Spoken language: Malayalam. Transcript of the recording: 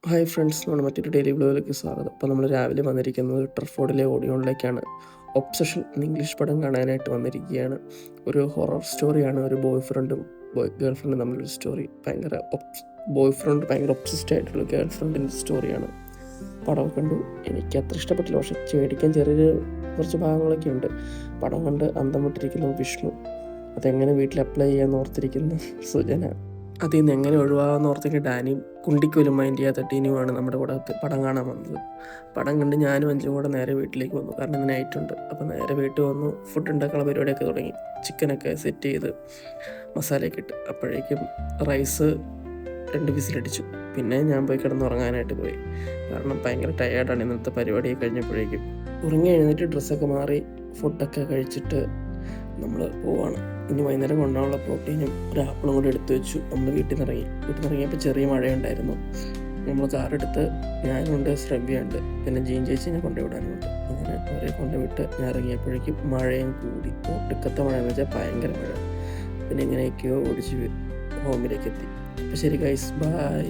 ഹായ് ഫ്രണ്ട്സ്, നമ്മുടെ മറ്റൊരു ഡെയിലി വ്ലോഗിലേക്ക് സ്വാഗതം. അപ്പോൾ നമ്മൾ രാവിലെ വന്നിരിക്കുന്നത് ട്രഫോർഡിലെ ഓഡിയോണിലേക്കാണ്. ഒബ്സഷൻ എന്ന ഇംഗ്ലീഷ് പടം കാണാനായിട്ട് വന്നിരിക്കുകയാണ്. ഒരു ഹൊറർ സ്റ്റോറിയാണ്. ഒരു ഗേൾ ഫ്രണ്ടും തമ്മിലൊരു സ്റ്റോറി. ബോയ് ഫ്രണ്ട് ഭയങ്കര ഒബ്സസ്ഡ് ആയിട്ടുള്ള ഗേൾ ഫ്രണ്ടിൻ്റെ സ്റ്റോറിയാണ്. പടം കണ്ടു. എനിക്ക് അത്ര ഇഷ്ടപ്പെട്ടില്ല, പക്ഷെ ചേടിക്കാൻ കുറച്ച് ഭാഗങ്ങളൊക്കെ ഉണ്ട്. പടം കണ്ട് അന്തം വിട്ടിരിക്കുന്നു വിഷ്ണു. അതെങ്ങനെ വീട്ടിൽ അപ്ലൈ ചെയ്യാമെന്ന് ഓർത്തിരിക്കുന്നു സുജന. അതിൽ നിന്ന് എങ്ങനെ ഒഴിവാകാമെന്ന് ഓർത്തിട്ട് ഡാനിയും കുണ്ടിക്കോലും മൈൻഡ് ചെയ്യാത്ത ടീനുമാണ് നമ്മുടെ കൂടെ പടം കാണാൻ വന്നത്. പടം കണ്ട് ഞാനും അഞ്ചും കൂടെ നേരെ വീട്ടിലേക്ക് വന്നു. കാരണം ഇന്ന് നൈറ്റുണ്ട്. അപ്പോൾ നേരെ വീട്ടിൽ വന്നു. ഫുഡ് ഉണ്ടാക്കാനുള്ള പരിപാടിയൊക്കെ തുടങ്ങി. ചിക്കനൊക്കെ സെറ്റ് ചെയ്ത് മസാലയൊക്കെ ഇട്ട് അപ്പോഴേക്കും റൈസ് 2 വിസിലടിച്ചു. പിന്നെ ഞാൻ പോയി കിടന്നുറങ്ങാനായിട്ട് പോയി. കാരണം ഭയങ്കര ടയേർഡാണ് ഇന്നത്തെ പരിപാടിയൊക്കെ കഴിഞ്ഞപ്പോഴേക്കും. ഉറങ്ങി എഴുന്നേറ്റ് ഡ്രസ്സൊക്കെ മാറി ഫുഡൊക്കെ കഴിച്ചിട്ട് നമ്മൾ പോവാണ്. ഇനി വൈകുന്നേരം കൊണ്ടുപോകാനുള്ള പ്രോട്ടീനും ഒരു ആപ്പിളും കൂടി എടുത്തു വെച്ചു. നമ്മൾ വീട്ടിൽ നിന്ന് ഇറങ്ങിയപ്പോൾ ചെറിയ മഴയുണ്ടായിരുന്നു. നമ്മൾ കാറെടുത്ത് ഞാനുണ്ട്, ശ്രവ്യുണ്ട്, പിന്നെ ജീൻ ചേച്ചിനെ കൊണ്ടുവിടാനുണ്ട്. അങ്ങനെ അവരെ കൊണ്ടുവിട്ട് ഞാൻ ഇറങ്ങിയപ്പോഴേക്കും മഴയും കൂടി. ഒടുക്കത്തെ മഴ എന്ന് വെച്ചാൽ ഭയങ്കര മഴ. പിന്നെ എങ്ങനെയൊക്കെയോ ഓടിച്ച് ഹോമിലേക്ക് എത്തി. അപ്പോൾ ശരി ഗൈസ്, ബൈ.